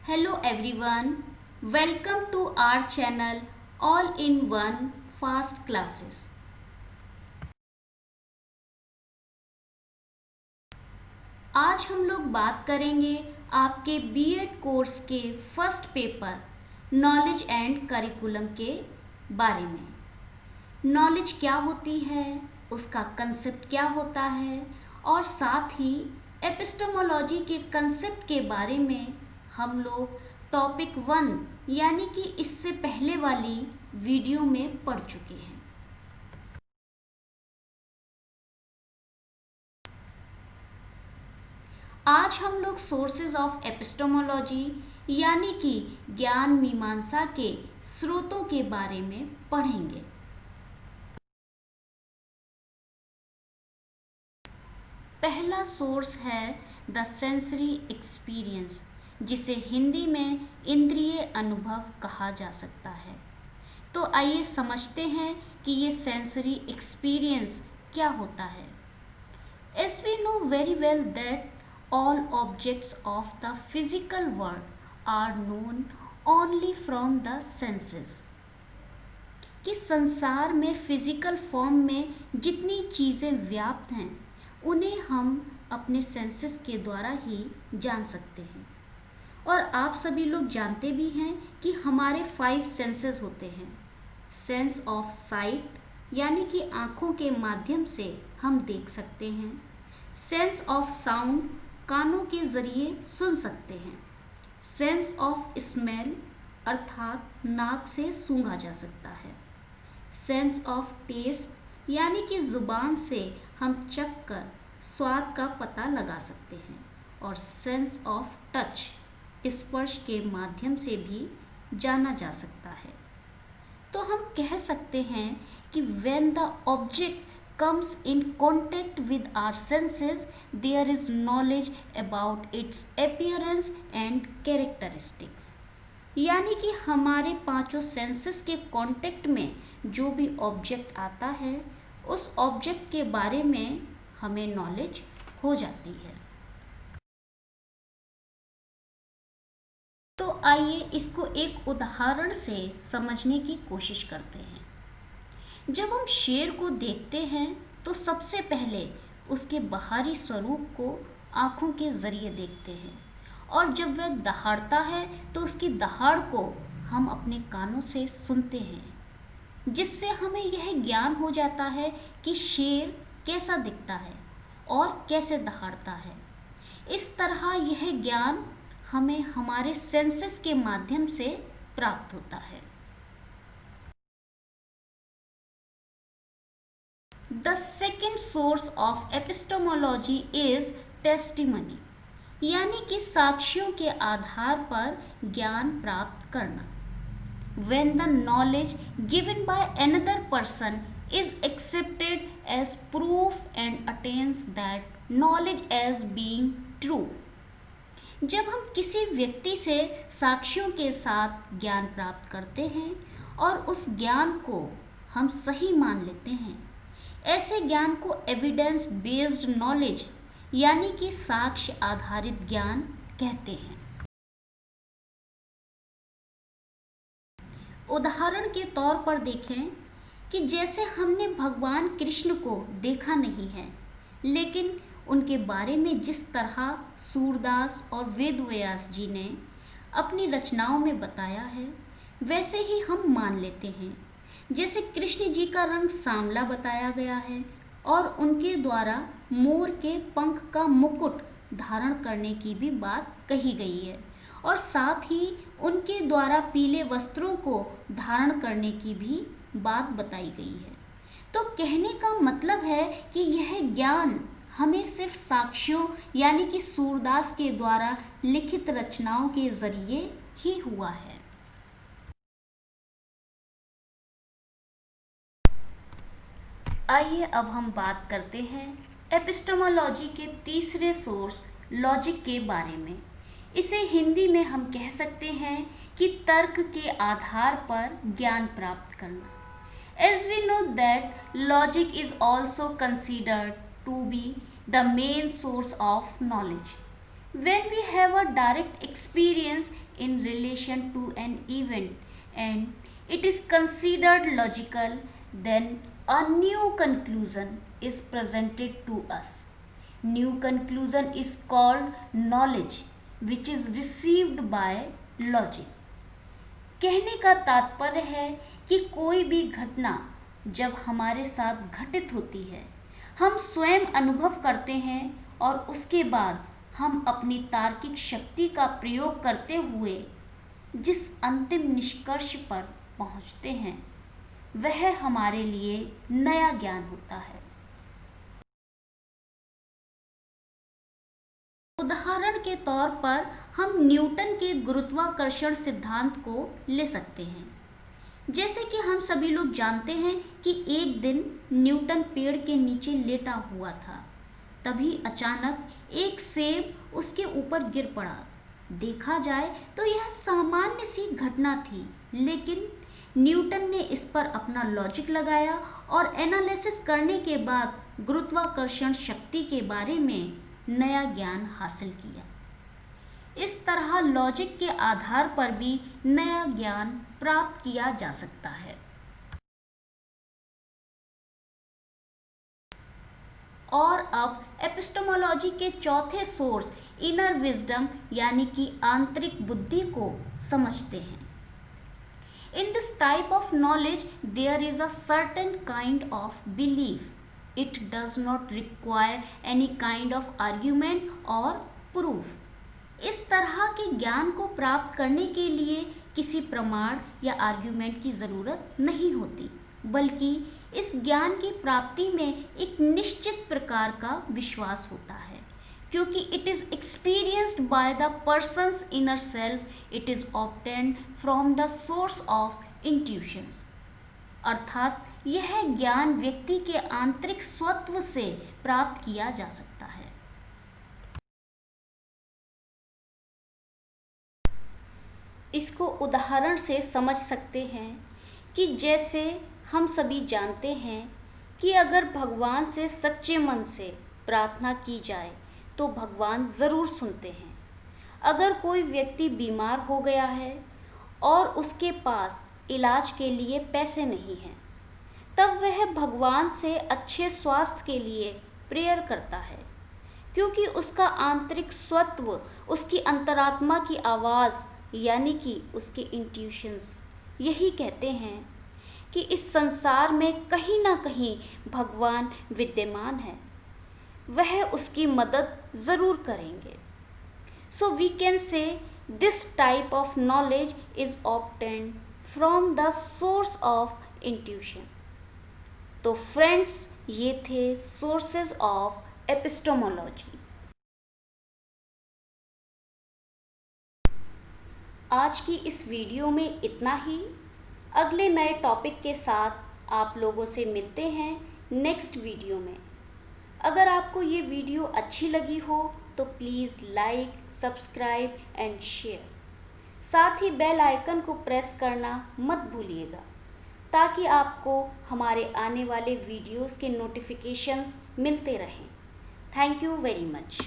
Hello everyone, welcome to our channel All in One Fast Classes. आज हम लोग बात करेंगे आपके बीएड कोर्स के first paper knowledge and curriculum के बारे में। नॉलेज क्या होती है, उसका कंसेप्ट क्या होता है और साथ ही एपिस्टेमोलॉजी के कंसेप्ट के बारे में हम लोग टॉपिक 1 यानी कि इससे पहले वाली वीडियो में पढ़ चुके हैं। आज हम लोग सोर्सेज ऑफ एपिस्टेमोलॉजी यानी कि ज्ञान मीमांसा के स्रोतों के बारे में पढ़ेंगे। पहला सोर्स है द सेंसरी एक्सपीरियंस, जिसे हिंदी में इंद्रिय अनुभव कहा जा सकता है। तो आइए समझते हैं कि ये सेंसरी एक्सपीरियंस क्या होता है। As we know very well that all objects of the physical world are known only from the senses, कि संसार में फिजिकल फॉर्म में जितनी चीज़ें व्याप्त हैं उन्हें हम अपने सेंसेस के द्वारा ही जान सकते हैं। और आप सभी लोग जानते भी हैं कि हमारे 5 सेंसेस होते हैं। सेंस ऑफ साइट यानी कि आँखों के माध्यम से हम देख सकते हैं। सेंस ऑफ साउंड कानों के ज़रिए सुन सकते हैं। सेंस ऑफ स्मेल अर्थात नाक से सूंघा जा सकता है। सेंस ऑफ टेस्ट यानी कि ज़ुबान से हम चख कर स्वाद का पता लगा सकते हैं। और सेंस ऑफ टच स्पर्श के माध्यम से भी जाना जा सकता है। तो हम कह सकते हैं कि when the object comes in contact with our senses, there is knowledge about its appearance and characteristics. यानी कि हमारे 5 सेंसेस के कांटेक्ट में जो भी ऑब्जेक्ट आता है उस ऑब्जेक्ट के बारे में हमें नॉलेज हो जाती है। तो आइए इसको एक उदाहरण से समझने की कोशिश करते हैं। जब हम शेर को देखते हैं तो सबसे पहले उसके बाहरी स्वरूप को आँखों के ज़रिए देखते हैं, और जब वह दहाड़ता है तो उसकी दहाड़ को हम अपने कानों से सुनते हैं, जिससे हमें यह ज्ञान हो जाता है कि शेर कैसा दिखता है और कैसे दहाड़ता है। इस तरह यह ज्ञान हमें हमारे सेंसेस के माध्यम से प्राप्त होता है। The second source of epistemology is testimony, यानी कि साक्ष्यों के आधार पर ज्ञान प्राप्त करना। When the knowledge given by another person is accepted as proof and attains that knowledge as being true, जब हम किसी व्यक्ति से साक्ष्यों के साथ ज्ञान प्राप्त करते हैं और उस ज्ञान को हम सही मान लेते हैं, ऐसे ज्ञान को एविडेंस बेस्ड नॉलेज यानी कि साक्ष्य आधारित ज्ञान कहते हैं। उदाहरण के तौर पर देखें कि जैसे हमने भगवान कृष्ण को देखा नहीं है, लेकिन उनके बारे में जिस तरह सूरदास और वेदव्यास जी ने अपनी रचनाओं में बताया है वैसे ही हम मान लेते हैं। जैसे कृष्ण जी का रंग सांवला बताया गया है और उनके द्वारा मोर के पंख का मुकुट धारण करने की भी बात कही गई है, और साथ ही उनके द्वारा पीले वस्त्रों को धारण करने की भी बात बताई गई है। तो कहने का मतलब है कि यह ज्ञान हमें सिर्फ साक्ष्यों यानी कि सूरदास के द्वारा लिखित रचनाओं के जरिए ही हुआ है। आइए अब हम बात करते हैं एपिस्टेमोलॉजी के तीसरे सोर्स लॉजिक के बारे में। इसे हिंदी में हम कह सकते हैं कि तर्क के आधार पर ज्ञान प्राप्त करना। As we know that logic is also considered to be the main source of knowledge, when we have a direct experience in relation to an event and it is considered logical, then a new conclusion is presented to us. New conclusion is called knowledge which is received by logic. कहने का तात्पर्य है कि कोई भी घटना जब हमारे साथ घटित होती है, हम स्वयं अनुभव करते हैं और उसके बाद हम अपनी तार्किक शक्ति का प्रयोग करते हुए जिस अंतिम निष्कर्ष पर पहुंचते हैं, वह हमारे लिए नया ज्ञान होता है। उदाहरण के तौर पर हम न्यूटन के गुरुत्वाकर्षण सिद्धांत को ले सकते हैं। जैसे कि हम सभी लोग जानते हैं कि एक दिन न्यूटन पेड़ के नीचे लेटा हुआ था, तभी अचानक एक सेब उसके ऊपर गिर पड़ा। देखा जाए तो यह सामान्य सी घटना थी, लेकिन न्यूटन ने इस पर अपना लॉजिक लगाया और एनालिसिस करने के बाद गुरुत्वाकर्षण शक्ति के बारे में नया ज्ञान हासिल किया। इस तरह लॉजिक के आधार पर भी नया ज्ञान प्राप्त किया जा सकता है। और अब एपिस्टेमोलॉजी के चौथे सोर्स इनर विजडम यानी कि आंतरिक बुद्धि को समझते हैं। In this type of knowledge there is a certain kind of belief. It does not require any kind of argument or proof. इस तरह के ज्ञान को प्राप्त करने के लिए किसी प्रमाण या आर्ग्यूमेंट की ज़रूरत नहीं होती, बल्कि इस ज्ञान की प्राप्ति में एक निश्चित प्रकार का विश्वास होता है, क्योंकि it is experienced by the persons inner self, it is obtained from the source of intuitions. अर्थात यह ज्ञान व्यक्ति के आंतरिक स्वत्व से प्राप्त किया जा सकता है। इसको उदाहरण से समझ सकते हैं कि जैसे हम सभी जानते हैं कि अगर भगवान से सच्चे मन से प्रार्थना की जाए तो भगवान ज़रूर सुनते हैं। अगर कोई व्यक्ति बीमार हो गया है और उसके पास इलाज के लिए पैसे नहीं हैं, तब वह भगवान से अच्छे स्वास्थ्य के लिए प्रेयर करता है, क्योंकि उसका आंतरिक स्वत्व, उसकी अंतरात्मा की आवाज़ यानी कि उसके इंट्यूशंस यही कहते हैं कि इस संसार में कहीं ना कहीं भगवान विद्यमान है, वह उसकी मदद ज़रूर करेंगे। So we can say this type of knowledge is obtained from the source of intuition. तो फ्रेंड्स, ये थे सोर्सेज ऑफ एपिस्टेमोलॉजी। आज की इस वीडियो में इतना ही। अगले नए टॉपिक के साथ आप लोगों से मिलते हैं नेक्स्ट वीडियो में। अगर आपको ये वीडियो अच्छी लगी हो तो please like, subscribe and share. साथ ही बेल आइकन को प्रेस करना मत भूलिएगा, ताकि आपको हमारे आने वाले वीडियोस के नोटिफिकेशंस मिलते रहें। Thank you very much.